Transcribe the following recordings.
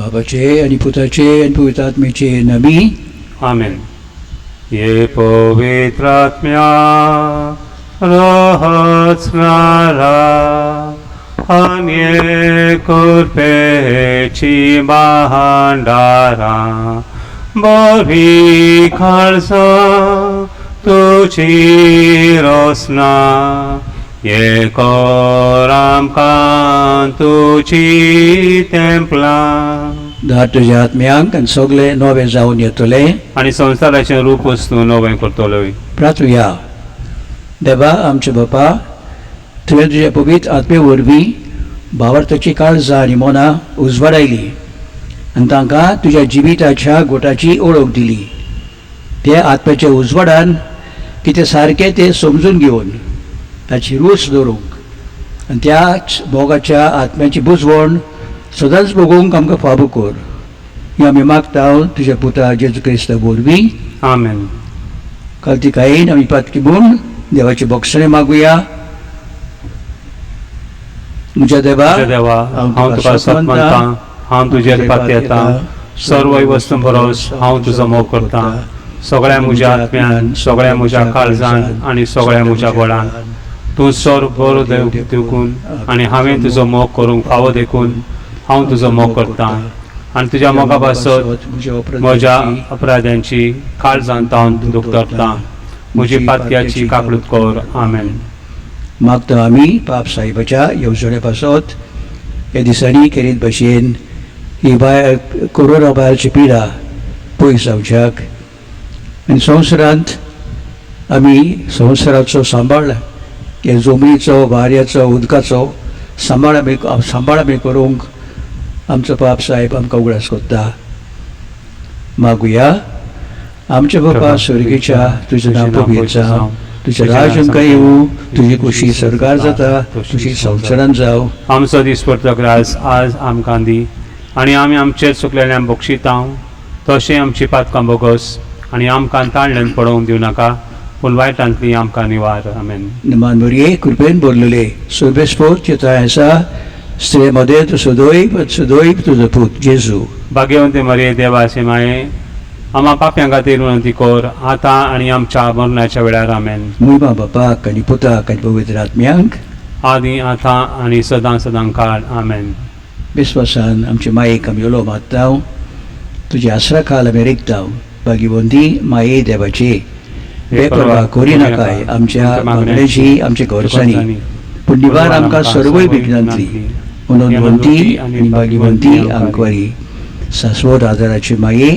बाबाचे आणि पुताचे आणि पवित्र आत्म्याचे नामी आमेन. ये पवित्र आत्म्या रहस्नारा आणि कृपेची भांडारा बरी खालसा तुझी रोसना ये कोरामकां तुझी तेंपला. धा तुझ्या आत्म्यांक आनी सगळे नवे जावन येतले आणि संसाराचे रूप वस्तू नवे करतलो. प्रार्थुया. देवा आमचे बापा, तुवें तुझ्या पवित्र आत्मे वरवीं भावार्थाची काळजां आनी मनां उजवाडायली आनी तांकां तुज्या जिविताच्या गोटाची ओळख दिली. ते आत्म्याच्या उजवाडान कितें सारकें तें समजून घेवन ताची रूच दवरूंक आनी त्याच मोगाच्या आत्म्याची बुजवण सदांच भोगूंक आमकां फावो कर. ही आमी मागता तुज्या पुता जेजू क्रिस्ता वरवीं. आमेन. कार्तिकायेन आमी पातकी म्हूण देवाचे बक्षणे मागुया. म्हज्या देवा, हांव तुका सत म्हणटा, हांव तुजेर पाती येता. सर्व वस्तू बरोस हांव तुजो मोग करता. सगळ्या म्हज्या आत्म्यान, सगळ्या म्हज्या काळजान आनी सगळ्या म्हज्या गोडान तूं सर बरो देव देखून आनी हांवें तुजो मोग करूंक फावो देखून हांव तुजो मोग करता. आनी तुज्या मोगा पासत म्हज्या अपराध्यांची काळजान हांव दूख धरता. म्हजी पातयाची काकूट कर. आमेन. मागता आमी पाप साहेबाच्या येवजणे पासत ह्या दिसांनी केरीत भशेन ही कोरोना भायरची पिडा पयस जावच्याक आनी संवसारांत आमी संवसाराचो सांबाळ हे जमनीचो, वाऱ्याचो, उदकाचो सांबाळ आमी करूंक आमचो पाप साहेब आमकां उगडास कोत्ता. मागुया. आमचे बापा स्वर्गीच्या, तुजें नांव पवित्र जावं, तुजें राज आमकां येवं, तुजी खुशी सरकार जाता तुजी संवसारांत जावं. आमचो दिसपडटो ग्रास आज आमकां दी आनी आमी आमचेर चुकलेल्यांक बक्षिता तशें आमची पातकां बोगस आनी आमकां ताळ्यान पडोवंक दिवं नाका पूण वायटांतली आमकां निवार. आमेन. नमान मरिये कृपेन भरलेले सोबेस्पोर चित्रायसा स्त्रे मध्ये तू सुदोय तुझो पूत जेजू. भाग्यवंते मरिये देवाचे माये, आम्हा पाप्यां खातीर विनंती कर आतां आनी आमच्या मरणाच्या वेळार. आमेन. मुयमा बापाक आनी पुताक आनी पवित्र आत्म्यांक आदी आतां आनी सदां सदां काळ. आमेन. विस्वासान आमचे मायेक आमी उलो मागता. तुज्या आसरा खाल आमी रेखता. भाग्यवंती माये देवाची बेपरवा करी नाकाय आमच्या मागण्याची, आमच्या गोरसांनी पूण निवार आमकां सर्वय विघ्नांतली मनोवंती आनी भाग्यवंती आंकवारी. शाश्वत आदाराची माये,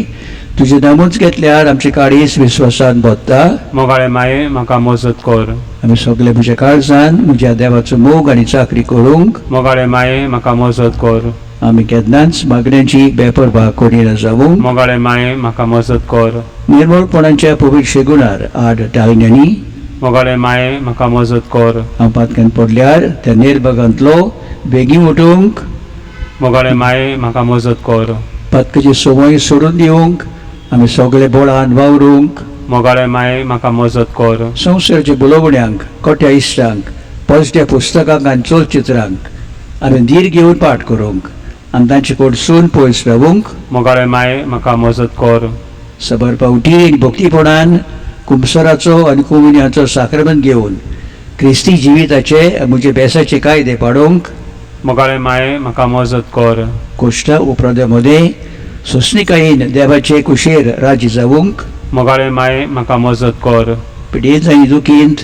तुजें नामूच घेतल्यार आमचे काळीज विस्वासान बोत्ता. मोगाळे माये म्हाका मजत कर. आमी सगळे म्हज्या काळजान म्हज्या देवाचो मोग आनी चाकरी करूंक. मोगाळे माये म्हाका मजत कर. आमी केन्नाच मागण्यांची बेपरवा करिना जावूं. मोगाळे माये म्हाका मजत कर. निर्मळपणाच्या पवित्र शेगुणार आड टाळण्यांनी. मोगाळे माये म्हाका मजत कर. हांव पातक्यान पडल्यार त्या निर्भगांतलो बेगीन उठूंक. मोगाळे माये म्हाका मजत कर. पातकाची संवय सोडून दिवंक आमी सगळे बोळान वावरूंक. मोगाळे माये म्हाका मजत कर. संवसाराच्या बुलोवण्यांक, कोट्या इश्टांक, पॉजिटिव्ह पुस्तकांक आनी चलचित्रांक आमी धीर घेवन पाठ करूंक आनी तांचे कडसून पयस रावूंक. मोगाळे माये म्हाका मजत कर. सबर पावटी आनी भक्तीपणान कुंभसराचो आनी कुमिन्याचो साक्रमंत घेवन क्रिस्ती जिविताचे म्हजे बेसाचे कायदे पाडूंक. मोगाळे माये म्हाका मजत कर. कोश्टा उपराध्यामध्ये सोसणिकायेन देवाचे कुशेर राजी जावूंक. मोगाळे माये म्हाका मजत कर. पिडेंत आनी दुखींत,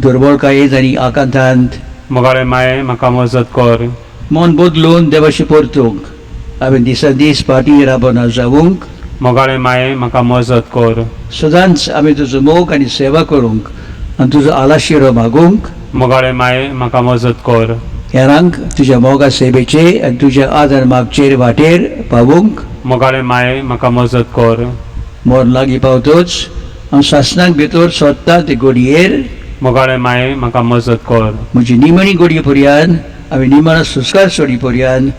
दुर्बळकायेंत आनी आकांतांत मोगाळे माये म्हाका मजत कर. मन बदलून देवाशी परतूंक हांवें दिसान दीस पाटी राबना जावूंक. मोगाळे माये म्हाका मजत कर. सदांच आमी तुजो मोग आनी सेवा करूंक आनी तुजो आलाशिरो मागूंक. मोगाळे माये म्हाका मजत कर. हेरांक तुज्या मोगा सेवेचे आनी तुज्या आदार मागचेर वाटेर पावूंक. मोगाळे माये म्हाका मजत कर. मोर लागीं पावतोच हांव सासणाक भितर सोदता ते घडयेर. मोगाळे माये म्हाका मजत कर. म्हजी निमणी घडये पर्यान हांवें निमणो सुस्कार सोडी पर्यान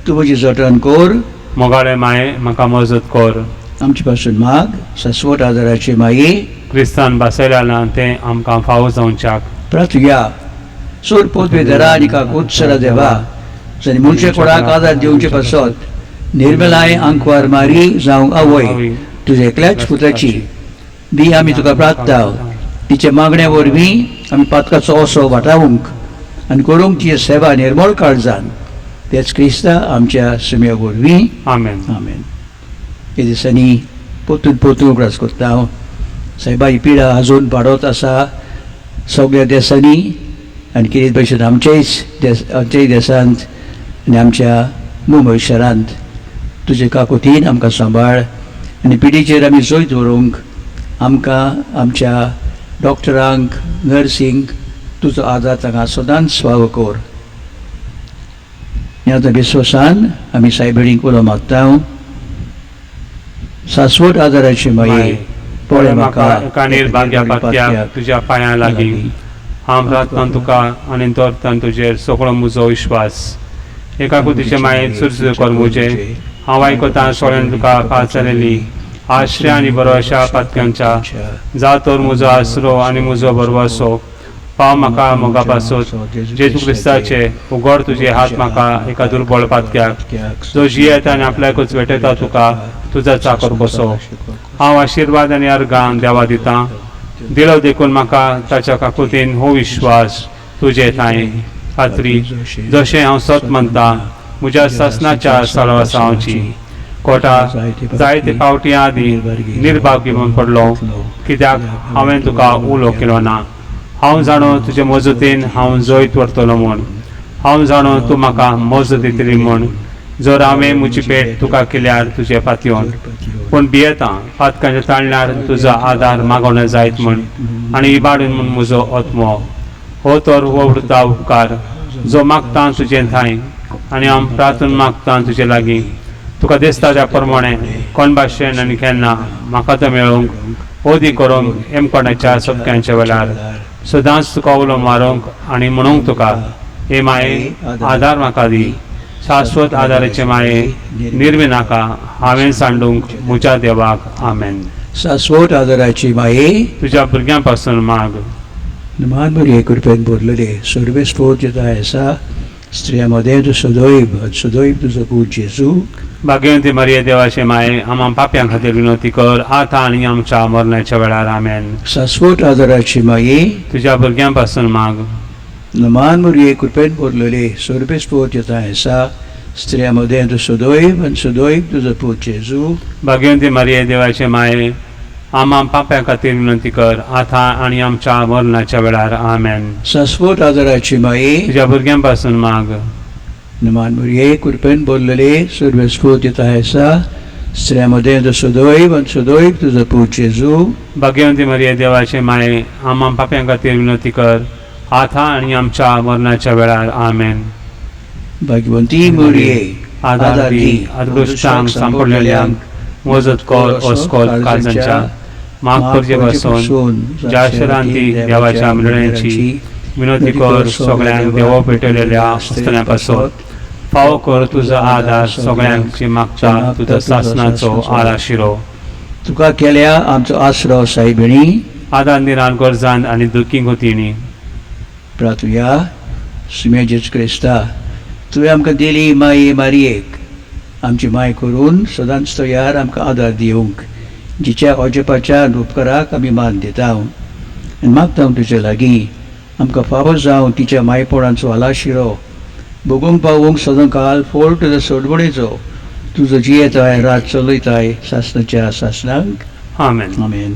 तूं म्हजी जतन कर. मोगाळे माये म्हाका मजत कर. आमचे पासून माग. शाश्वत आदाराचे माये, क्रिस्तान बासयलां तें आमकां फावो जावच्याक. प्रार्थुया. सोर पोतवे दरा आनी काकूत सरा देवा जाणी मनशे कोणाक आदार दिवचे पासत निर्मलाय आंकवार मारी जावंक आवय तुझ्या एकल्याच पुत्राची दी आमी तुका प्रार्थना तिचे मागण्या वरवीं आमी पातकाचो ओसो वाटावंक आनी करूंक तिची सेवा निर्मळ काळजान तेच क्रिस्ता आमच्या सुम्या वरवीं आमेन. आमेन. हे दिसांनी पोतून उपरास करता हांव सायबा ही पिडा आजून वाडत आसा सगळ्या देशांनी आनी कितें भशेन आमच्याय देशांत आनी आमच्या मुंबय शारांत तुजे काकुतीन आमकां सांबाळ आनी पिडीचेर आमी जोय दवरूंक आमकां आमच्या डॉक्टरांक नर्सींक तुजो आदार तांकां सदांच फावो कर. ह्या विश्वासान आमी सायबिणीक उलो मागता. शाश्वत आदाराची माये पळय म्हाका एका निर्भाग्या पात्याक तुज्या पांयां लागीं हांव प्रार्थना तुका आनी दवरतां तुजेर सगळो म्हजो विश्वास. एकाकुतीचे मायेन सुरसुर कर मुजे हांव आयकतां सगळ्यांनी तुका पाचालेली आश्रय आनी बरोशा पातक्यांच्या जा तर म्हजो आसरो आनी म्हजो बरवसो पाव म्हाका मोगा पासत जेजू क्रिस्ताचे उगड तुजे हात म्हाका एका दुर्बळ पातक्याक जो जियेता आनी आपल्याकूच वेटयता तुका तुजा चाकर कसो. हांव आशिर्वाद आनी अर्गां देवा दितां दिलो देखून म्हाका ताच्या काकुतीन हो विश्वास तुजे थंय खात्री जशें हांव सत म्हणटा म्हज्या सासणाच्या साळवासांची कोटा जायते फावटी आदीं निर्भाग्य म्हूण पडलो कित्याक हांवें तुका उलो केलो ना. हांव जाणो तुजे मजतीन हांव जैत व्हरतलो म्हूण हांव जाणो तूं म्हाका मजत दितली म्हूण जर हांवें म्हजी पेट तुका केल्यार तुजे पातयोन पूण भियेतां पातकांच्या ताळण्यार तुजो आदार मागोवना जायत म्हूण आनी इबाडून म्हूण म्हजो आत्मो हो तर वृता उपकार जो मागता तुजे थंय आनी हांव प्रार्थना मागता तुजे लागीं तुका दिसता त्या प्रमाणे कोण भाशेन आनी केन्ना म्हाका तो मेळोवंक ओदी करूंक एमकोणाच्या सपक्यांच्या वेळार सदांच तुका उलो मारूंक आनी म्हणूंक तुका हे माये आदार म्हाका दी. शाश्वत आदाराचे माये निर्वी नाका हांवें सांडूंक म्हज्या देवाक. आमेन. शाश्वत आदाराची माये तुज्या भुरग्यां पासून माग. मान बरी कृपेन भरलेले सर्वेस्फोट जिता ऐसा स्त्रियामध्ये तू सदैव तुझं पूज जेजू. भाग्यवंती मरिये देवाचे माये आम्हा पाप्यां खातीर विनंती कर आतां आनी आमच्या मरणाच्या वेळार. आमेन. शाश्वत आदाराची माये तुज्या भुरग्यां पासून माग. मान बरी कृपेन भरलेले सर्वेस्फोट जिता ऐसा स्त्रियामध्ये तू सदैव तुझं पूज जेजू. भाग्यवंती मरिये देवाचे माये आम्हा पाप्यां खातीर विनंती कर आतां आनी आमच्या मरणाच्या वेळार. आमेन. शाश्वत आदाराची माये तुज्या भुरग्यां पासून माग. मान बरी कृपेन भरलेले सर्वेस्फोट जिता ऐसा स्त्रियामध्ये तू सदैव तुझं पूज जेजू. भाग्यवंती मरिये देवाचे माये आम्हा पाप्यां खातीर विनंती कर आतां आनी आमच्या मरणाच्या वेळार. आमेन. भाग्यवंती मरिये आदार दी अदृश्टांक सांपडलेल्यांक मजत कर ओस्कोल काळजांच्या माग करचे पासून ज्या शरांती देवाच्या मिळण्याची विनंती कर सगळ्यांक देवो पेटयलेल्या आसतण्यापासून फावो कर तुजो आदार सगळ्यांची मागता तुजो सासणाचो आराशिरो. तुका केल्या आमचो आसरो सायबिणी आदार निरान गरजान आनी दुखी गोतीनी. प्रार्थुया सुम्या जेजू क्रिस्ता तुवें आमकां दिली माये मारयेक आमची माय करून सदांच तयार आमकां आदार दिवंक जिच्या अजपाच्या उपकाराक आमी मान दिता. आनी मागता तुजे लागीं आमकां फावो जावं तिच्या मायपणाचो आलाशिरो भोगूंक पावूंक सदां काल फोड तुजो सोडवणेचो तुजो जियेताय रात चलयताय सासणाच्या सासणांक. आमेन. आमेन.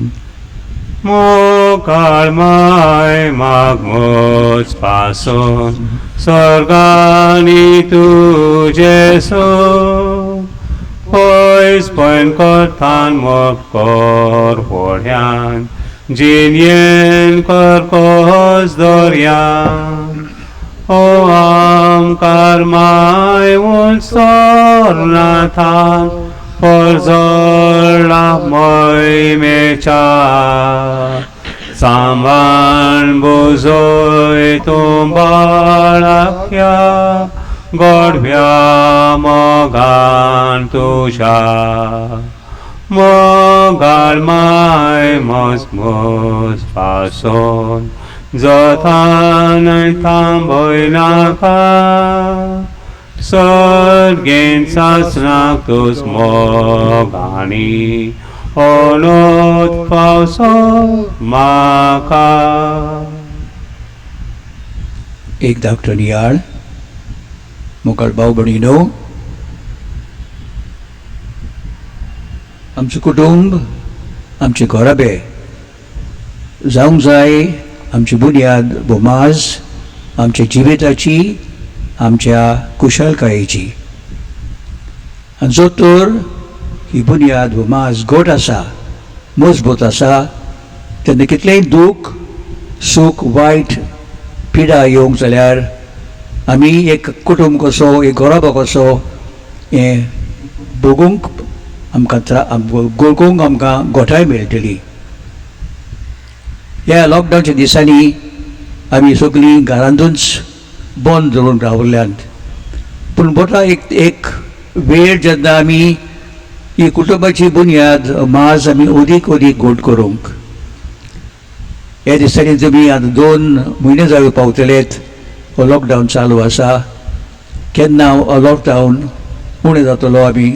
मोकाळ माय माग मोज पासून स्वर्गानी तुजे सो पयस पयन करतान मोग कर व्हड्यान जिनयेन कर कोस दर्यान. ओ आमकार माय उंचोरनाथान परजळा मोहिमेच्या सांबाळ बुजोय तूं बाळाक्या गोडव्या मोगान तुझ्या. मोगाळ माय मजमूज पासून जतान थांबय नाका सर्गेन सासनाक तुस मोगानी ओनोत पावसो माका. एक धाकटो नियाळ. मुखार भाव भयणीनो, आमचें कुटुंब, आमचे घोराबे जावंक जाय आमची बुन्याद बोमाज आमच्या जिविताची, आमच्या कुशळकायेची. आनी जो तर ही बुन्याद बोमाज घट आसा, मजबूत आसा, तेन्ना कितलेंय दूख, सूख, वायट, पिडा येवंक जाल्यार आमी एक कुटुंब कसो, एक घोराबो कसो हें भोगूंक आमकां गोळकूंक आमकां घोटाय मेळटली. ह्या लॉकडावनच्या दिसांनी आमी सगळीं घरांतूच बंद धरून रावल्यांत. पूण बोटा एक वेळ जेन्ना आमी ही कुटुंबाची बुन्याद माज आमी अदीक घट करूंक. ह्या दिसांनी तुमी आतां 2 म्हयने जाले पावतलेत हो लॉकडावन चालू आसा. केन्ना हो लॉकडावन उणें जातलो आमी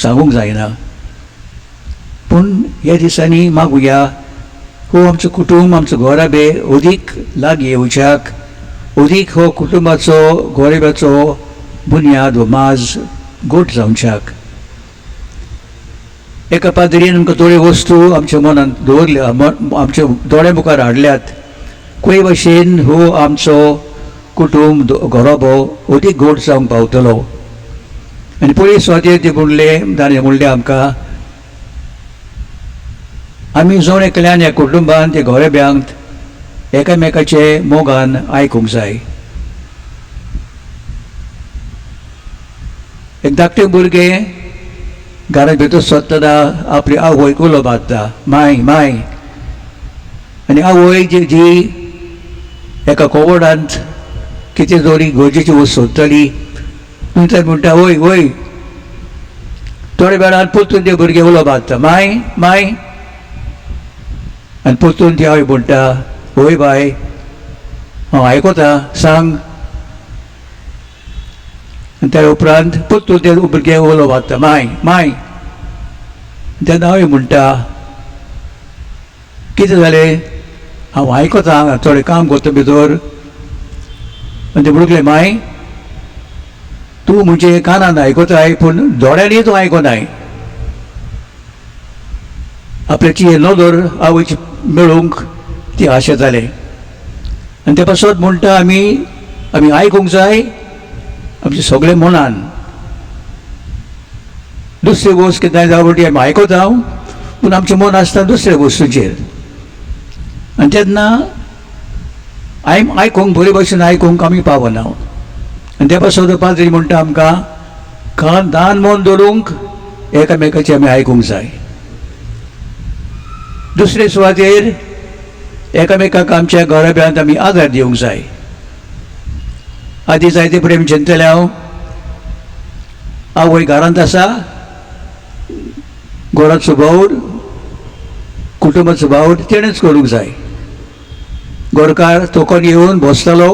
सांगूंक जायना. पूण ह्या दिसांनी मागुया हो आमचो कुटुंब, आमचो घोराबे अदीक लागीं येवच्याक, अदीक हो कुटुंबाचो, घोराब्याचो बुन्याद व माज घट जावच्याक. एका पाद्रीन आमकां थोड्यो वस्तू आमच्या मनांत दवरल्या, आमच्या दोळ्या मुखार हाडल्यात. खंय भाशेन हो आमचो कुटुंब, घोराबो अदीक घट जावंक पावतलो. आनी पयलीं सुवातेर ते म्हणलें आमकां आमी जोण एकल्यान ह्या कुटुंबान, त्या घोराब्यांक एकामेकाचे मोगान आयकूंक जाय. एक धाकटें भुरगें घरा भितर सोदतना आपली आवयक उलो मारता, माय माय. आनी आवय जी एका कोवडांत कितें तरी गरजेची वस्त सोदतली, थंय म्हणटा वय वय. थोड्या वेळान परतून ते भुरगें उलो मारता, माय माय. आनी परतून ती आवय म्हणटा, वय बाय, हांव आयकता, सांग. आनी त्या उपरांत परतून ते भुरगें उलो मारता, माय माय. तेन्ना आवय म्हणटा, कितें जालें? हांव आयकता, हांगा थोडें काम करता भितर. आनी ते भुरगें, माय तूं म्हणजे कानान आयकताय पूण दोळ्यांनी तूं आयकनाय. आपल्याची नदर आवयची मेळूंक ती आशा जालें. आनी ते पासत म्हणटा आमी आयकूंक जाय आमचे सगळे मनान. दुसरी वस्त कितें जावटी आमी आयकता पूण आमचें मन आसता दुसऱ्या वस्तूचेर. आनी तेन्ना आयकूंक बरे भशेन आयकूंक आमी पावना. आनी त्या पासत पाद्री म्हणटा आमकां दान मन दवरूंक एकामेकाचें आमी आयकूंक जाय. दुसरे सुवातेर एकामेकाक आमच्या घोराब्यांत आमी आदार दिवंक जाय. आदी जायते प्रेम चिंतले हांव. आवय घरांत आसा, घराचो बावड, कुटुंबाचो बावड तेणेच करूंक जाय. घरकार तोकोन येवन बसतलो,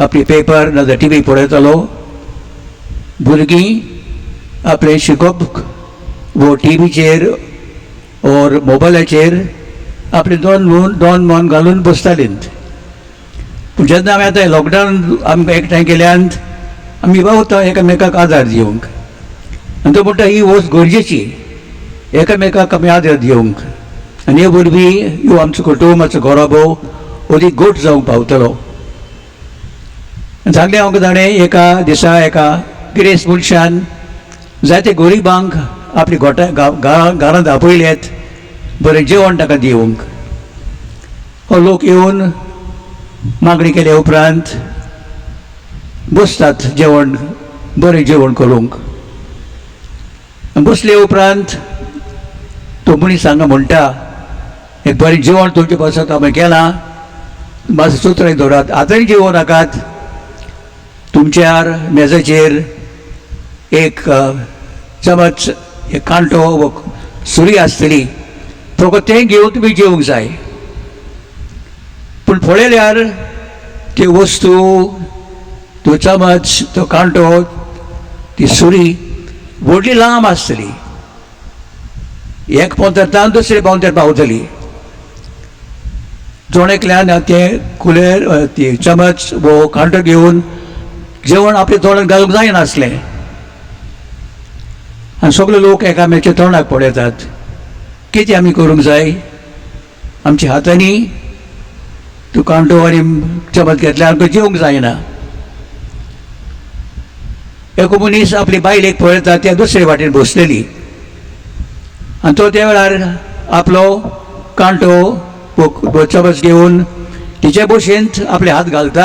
आपली पेपर नाजाल्यार टीव्ही पळयतलो. भुरगीं आपलें शिकप वो टीव्हीचेर और मोबायलाचेर आपले दोन मन घालून बसतालीं. पूण जेन्ना आमी आतां लॉकडावन आमकां एकठांय केल्यांत आमी पावता एकामेकाक आदार दिवंक. आनी तो म्हणटा ही वस्त गरजेची, एकामेकाक आमी आदार दिवंक. आनी हे वरवीं ह्यो आमचो कुटुंब, आमचो घोराबो अदीक घट जावंक पावतलो. सांगलें हांव ताणें एका दिसा एका गिरेस्त मनशान जायते गरिबांक आपली घरांत आपयल्यात बरें जेवण ताका दिवंक. हो लोक येवन मागणी केल्या उपरांत बसतात जेवण, बरें जेवण करूंक. बसले उपरांत तो मनीस हांगा म्हणटा, एक बरें जेवण तुमचे पासत हांवें केलां, म्हाजो सुत्राय दवरात, आतांय जेवण नाकात. तुमच्या मेजाचेर एक चमच, एक कांटो, सुरी आसतली, फकत तें घेवन तुमी जेवंक जाय. पूण पळयल्यार त्यो वस्तू तो चमच तो कांटो ती सुरी व्हडली लांब आसतली, एक पोंतरतान दुसरे पोंतर पावतली. जोणेकल्यान ते कुलेर ती चमच वो कांटो घेवन जेवण आपल्या तोंडात घालूंक जायनासलें. आनी सगळे लोक एकामेकाच्या तोंडाक पळयतात. कितें आमी करूंक जाय? आमच्या हातांनी तो कांटो आनी चमच घेतल्यार आमकां जेवंक जायना. एक मनीस आपली बायलेक पळयता, त्या दुसरे वाटेन बसलेली, आनी तो त्या वेळार आपलो कांटो चमच घेवन तिचे बशेंत आपले हात घालता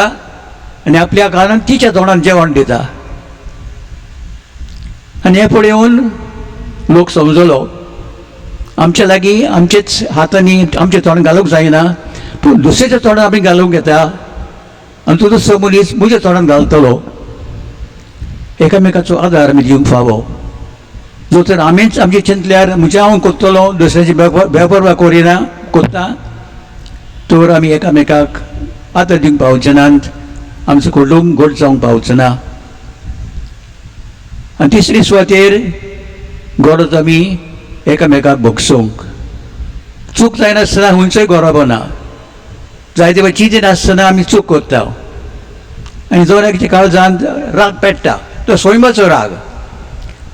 आनी आपल्या कानान तिच्या तोंडान जेवण दिता. आनी हें पळोवन लोक समजलो आमच्या लागीं आमचेच हातांनी आमचे तोंड घालूंक जायना, पूण दुसऱ्याच्या तोंडान आमी घालूंक घेता आनी तो दुसरो मनीस म्हज्या तोंडान घालतलो. एकामेकाचो आदार आमी दिवंक फावो. जो तर आमीच आमचे चिंतल्यार म्हजें हांव कोत्तलो, दुसऱ्याची बेपरवा करिना कोत्ता, तर आमी एकामेकाक आदार दिवंक पावचे नात, आमचो कुटुंब घट जावंक पावचो ना. आनी तिसरी सुवातेर गरज आमी एकामेकाक भोगसूंक. चूक जायनासतना खंयचोय गरबो ना. जायते वेळ चिंती नासतना आमी चूक करता आनी जोराच्या काळजांत राग पेट्टा, तो स्वयंबाचो राग.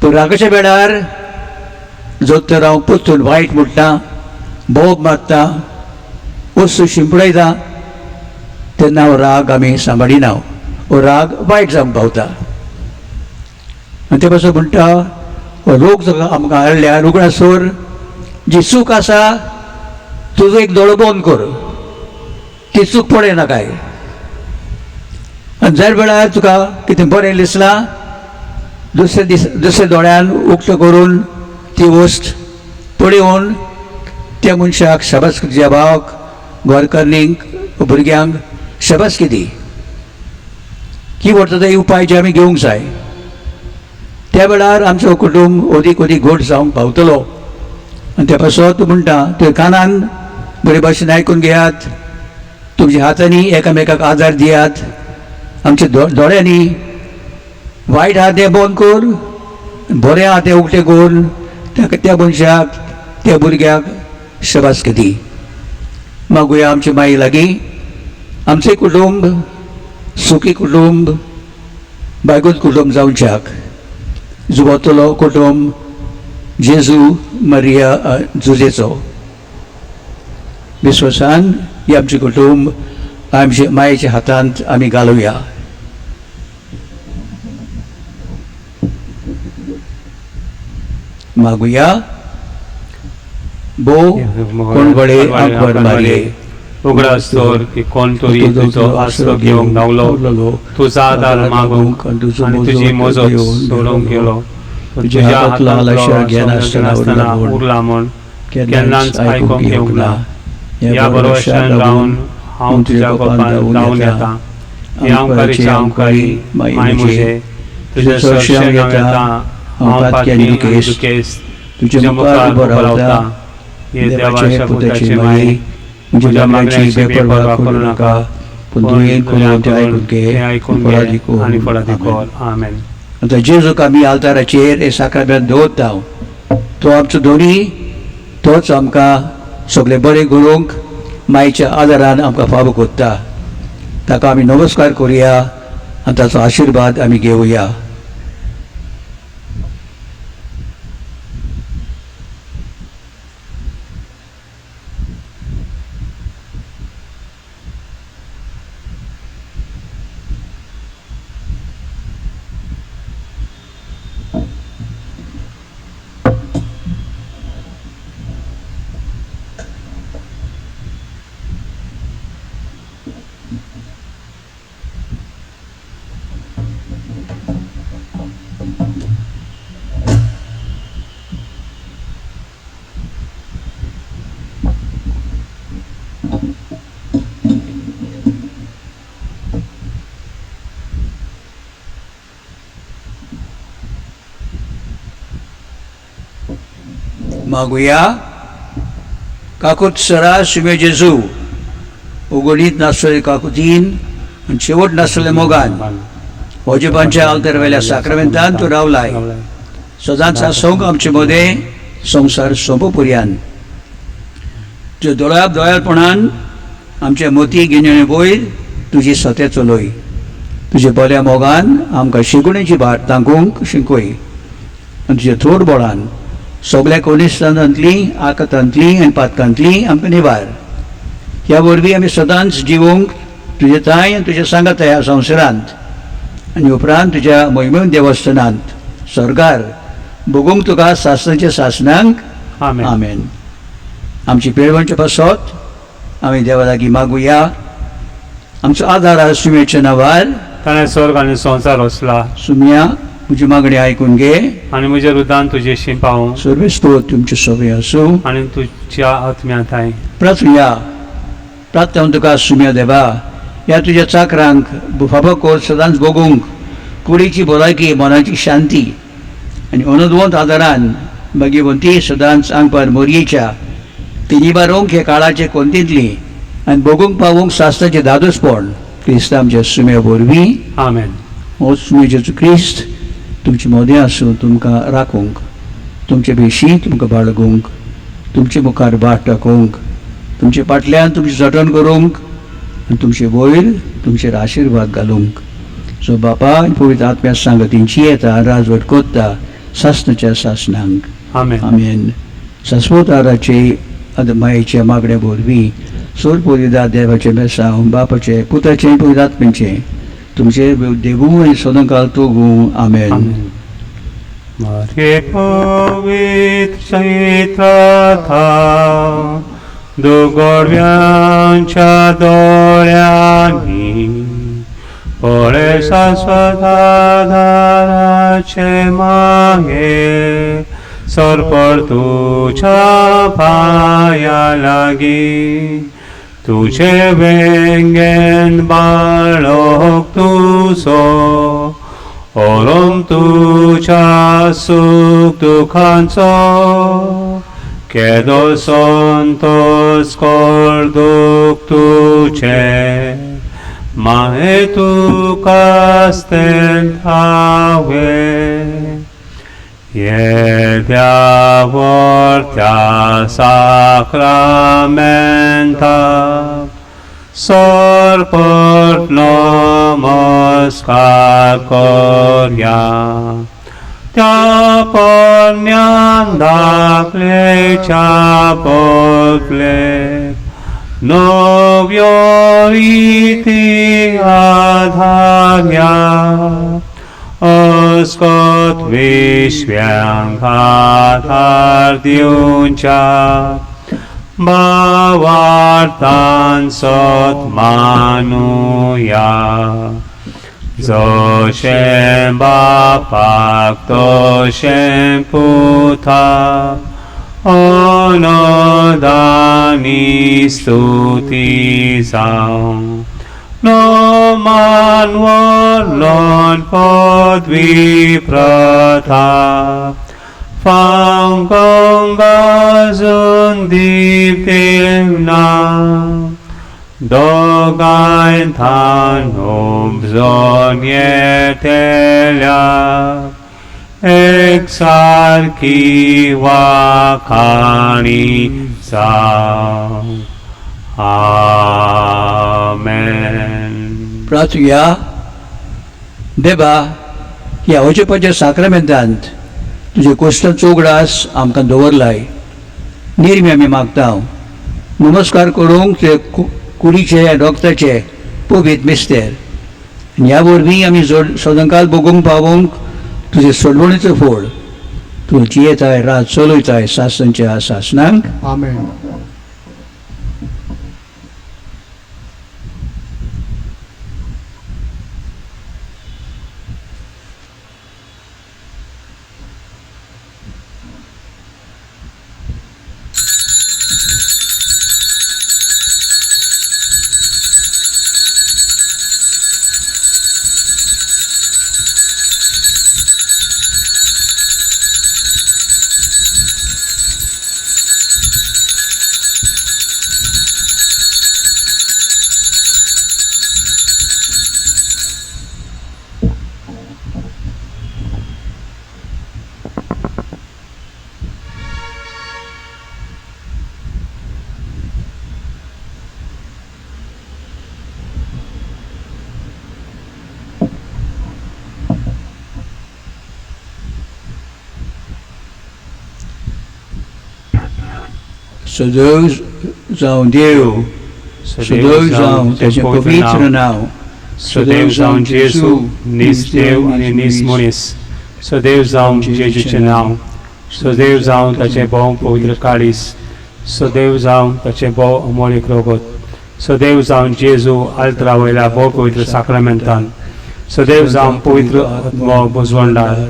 पूण रागाच्या वेळार जो तर हांव पोत्तून वायट म्हणटा, बोब मारता, वस्तू शिंपडयता, तेन्ना हो राग आमी सांबाळिना, हो राग वायट जावंक पावता. आनी ते पासून म्हणटा हो रोग जो आमकां हाडल्या रुगणासोर जी चूक आसा तुजो एक दोळो बंद कर, ती चूक पळयना काय. आनी जर वेळार तुका कितें बरें दिसलां, दुसऱ्या दोळ्यान उक्तो करून ती वस्त पळयोवन त्या मनशाक शाबासकी दिवप, घरकान्नीक भुरग्यांक शाबासकी दी. ही व्हरता ते उपाय जे आमी घेवंक जाय. त्या वेळार आमचो कुटुंब अदीक घट जावंक पावतलो. आनी त्या पासून तूं म्हणटा तुवें कानान बरे भाशेन आयकून घेयात, तुमच्या हातांनी एकामेकाक आदार दियात, आमच्या दोळ्यांनी वायट आहा तें बंद कर, बरें आहा तें उक्तें करून त्या मनशाक त्या भुरग्याक शाबासकी दी. मागुया आमच्या माई लागीं आमचें कुटुंब सुखी कुटुंब, बायगूत कुटुंब जावच्याक. जुवतलो कुटुंब जेजू मरिया जुजेचो. विश्वासान हे आमचें कुटुंब आमच्या मायेच्या हातांत आमी घालुया. मागुया. बो कोण वडे आंखवर मारले, उगडा आसतोर की कोण तरी तुजो आसरो घेवंक धांवलो, तुजो आदार मागूंक आनी तुजी मजत सोडूंक गेलो. तुज्या हातांतलो घेनासतना उरला म्हूण केन्नाच आयकूंक येवंक ना. ह्या भरवशान रावन हांव तुज्या गोपान रावन येता. हे अवकारीचे अवकारी माय म्हजे, तुज्या सरशें येता हांव पातकी दुखेस्त, तुज्या मुखार उबो रावता. हे देवाच्या पुताची माई, म्हज्या मागण्याची बेपरवा करूं नाका, पूण तुवें करून तें आयकून घे आनी फळादी कर. आमेन. आतां जेजूक आमी आल्ताराचेर हे साक्रामेंत दवरता. तो आमचो धोनी, तोच आमकां सगळें बरें करूंक मायेच्या आदारान आमकां फावो कोत्ता. ताका आमी नमस्कार करुया आनी ताचो आशिर्वाद आमी घेवया. मागुया. काकूत सरा सुमे जेजू, उगडीत नासलेले काकुतीन आनी शेवट नासलेले मोगान ओजेपांच्या आल्तरवेल्या साक्रामेंतान तूं रावलाय. सदांच आसूंक आमचे मदें संवसार सोंपोपर्यंत. तुज्या दोळ्यापणान आमच्या मोती गिन्याळे वयर तुजी सत्य चलय. तुज्या बऱ्या मोगान आमकां शिकवणेची भाट तांकूंक शिकय. आनी तुज्या थोड बळान सगळ्या कोनिश्टांतली आकतांतली आनी पातकांतली आमकां निबार. ह्या वरवीं आमी सदांच जिवूंक तुजे ताय आनी तुज्या सांगात ह्या संवसारांत आनी उपरांत तुज्या मोहिमेन देवस्थानांत स्वर्गार बगूंक तुका सासणाच्या सासणांक आमेन. आमेन. आमची पिळवणच्या पासत आमी देवा लागीं मागुया. आमचो आदार आसा सुमयेच्या नांवार. ताणें स्वर्ग आनी संवसार रचला सुमया म्हजी मागणी आयकून घे. आनी म्हज्या हृदयान तुजेशी पावूं सर्वेस्पोत तुमचे सवय आसूं. आनी तुज्या आत्म्यांत हाय. प्रार्थया प्रार्थना तुका सुमया देवा. ह्या तुज्या चाकरांक बुफाबो कोर सदांच बगूंक कुडीची भलायकी मनाची शांती आनी अनदवंत आदारान भाग्यवंती सदांच आंगपार मोरयेच्या तिनी बारोंक हे काळाचे कोंतींतली आनी बगूंक पावूंक सासणाचें दादोसपण क्रिस्ता आमच्या सुमया वरवीं. आमेन. हो सुमय जेजू क्रिस्त तुमचे मोदें आसूं तुमकां राखूंक, तुमचे बेशी तुमकां बाळगूंक, तुमचे मुखार बाट दाखोवंक, तुमचे फाटल्यान तुमचें जतन करूंक आनी तुमचे वयर तुमचेर आशिर्वाद घालूंक. सो बापा आनी पवित्र आत्म्या सांगतींची येता राजवट कोत्ता सासणाच्या सासणांक. आमेन. आमेन. शास्वताराचे मायेच्या मागण्या वरवीं सोर पवित्र देवाचे बेसांव बापाचे पुताचे पवित्र आत्म्याचे तुमचे देवू आनी सदांकाल तोगू. आमेन. आमेन. मारे पवित्र चैत्र दोगोडव्यांच्या दोळ्यांनी पळे शाश्वत आधाराचे मागे सरपड तुझ्या पाया लागी. तुझे वेंगेन बाळोक तुझो ओरोम तुझ्या सुख दुखांचो केदो संतोष कोर दुख तुझे माहे तुकास्तेन हावे. येद्यावर त्या साक्रामेंता सरपट नमस्कार करया. त्या पुण्यान धाकलेच्या बदले नव्यो रीती आधार्या. अस्कोत विश्व्यांक आधार दिवच्या भावार्थान सत मानुया. जशें बापाक तशें पुताक अनदानी स्तुती जावं. No man warlon podwi pratap fangongazun diptimna dogain tanum zonietelia exarki wakani sa. आमेन. प्रार्थया देवा ह्या अवचेपाच्या साक्रामेंतांत तुजे कोश्टाचो उगडास आमकां दवरलाय. निर्मी आमी मागता नमस्कार करूंक ते कुडीचे रोगताचे पवित्र मिस्तेर. ह्या वरवीं आमी सदांकाल बगूंक पावूंक तुजे सोडवणीचो फोड तूं जियेताय रात चलयताय सासणाच्या सासणांक. आमेन. सदैव जावं देव, सदैव जावं त्याचे पवित्र नाव, सदैव जावन जेजू नीस देव आनी नीस मनीस, सदैव जावन जेजूचे नाव, सदैव जावन ताचे भोव पवित्र काळीस, सदैव जावन ताचे भोव अमोलीक रगत, सदैव जावन जेजू आल्तरा वयल्या भोव पवित्र साक्रामेंतान, सदैव जावन पवित्र आत्मो बुजवंडार,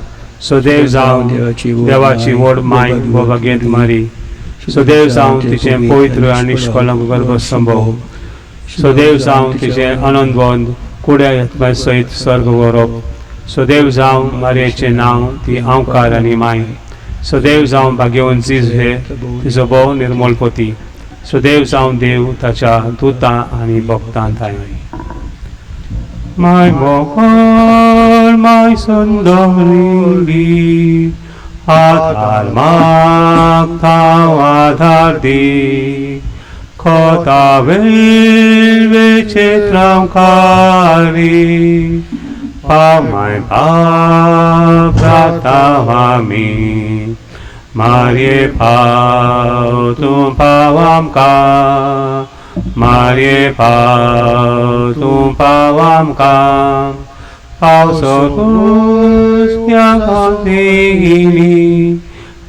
सदैव जावन देवाची व्हड माय व भगेंत मारी, सदैव जावन तिचे पवित्र आनी निश्कलंक गर्भसंभव, सदैव जावन तिचे आनंदवंत कुड्या आत्म्या सयत सर्ग व्हरप, सदैव जावन मारयेचें नांव ती आवकार आनी माय, सदैव जावन भाग्यवंत जिजे तिचो भोव निर्मलपती, सदैव जावन देव ताच्या दुतां आनी भक्तांत आय. माय मोकळ माय सुंदरी आधार मागता आधार दी, खोता वेळचे त्रावकारी, पावमाय पाव प्राता आमी, मारये पाव तूं पाव आमकां, मारये पाव तूं पाव आमकां, पावसो कुस्क्या खातीर,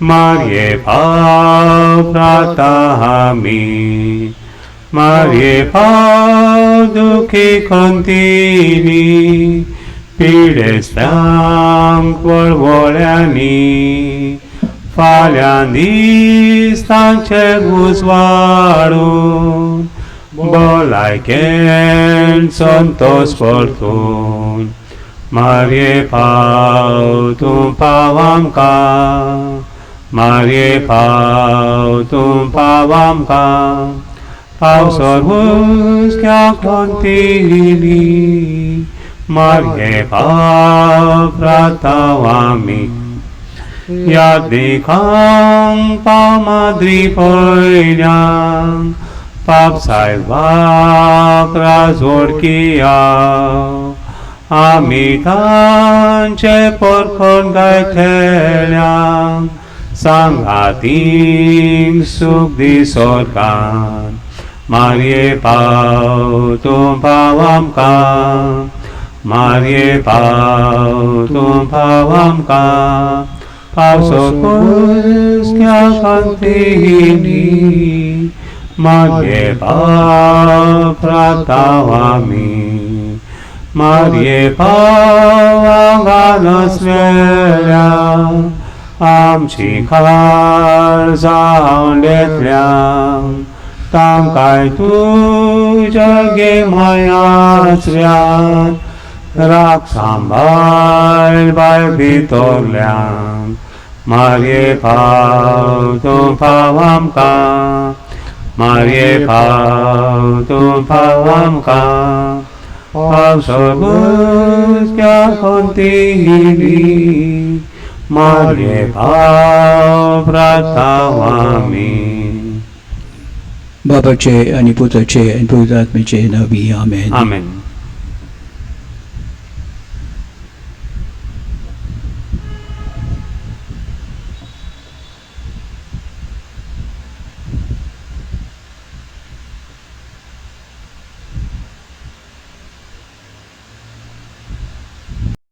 मारये पाव प्राता आमी, मारये पाव दुखी खंतीनी, पिडेस्तांक वळवळ्यांनी, फाल्यां दीस तांचे उजवाडून, भलायकेन संतोष परतून, मारये पाव तूं पाव आमकां, मारये पाव तूं पाव आमकां, पावसोर हुस्क्या खंतीनी, मारये पाव प्राताव आमी, यादिकांक पाव माद्री पयल्यांक, पाप सायबाक राजोडकिया, आमी तांचे परखण गायतल्यांक, सांगातींक सूख दी स्वर्गान, मारये पाव तूं पाव आमकां, मारये पाव तूं पाव आमकां, पावसो कुस्क्या खातीर, मारये पाव प्राताव आमी, मारये पाव आंगान असलेल्या, आमची खार जावन घेतल्या, तांकांय तुज्या गिमायाचऱ्यान, राख सांबाळ बाय भितरल्यान, मारये पाव तूं पाव आमकां, मारये पाव तूं पाव आमकां, पावसो कुस्क्या खंतीनी, मारये पाव प्राताव आमी. बाबाचे आणि पुत्राचे आणि पवित्र आत्म्याचे नावी आमेन. आमेन.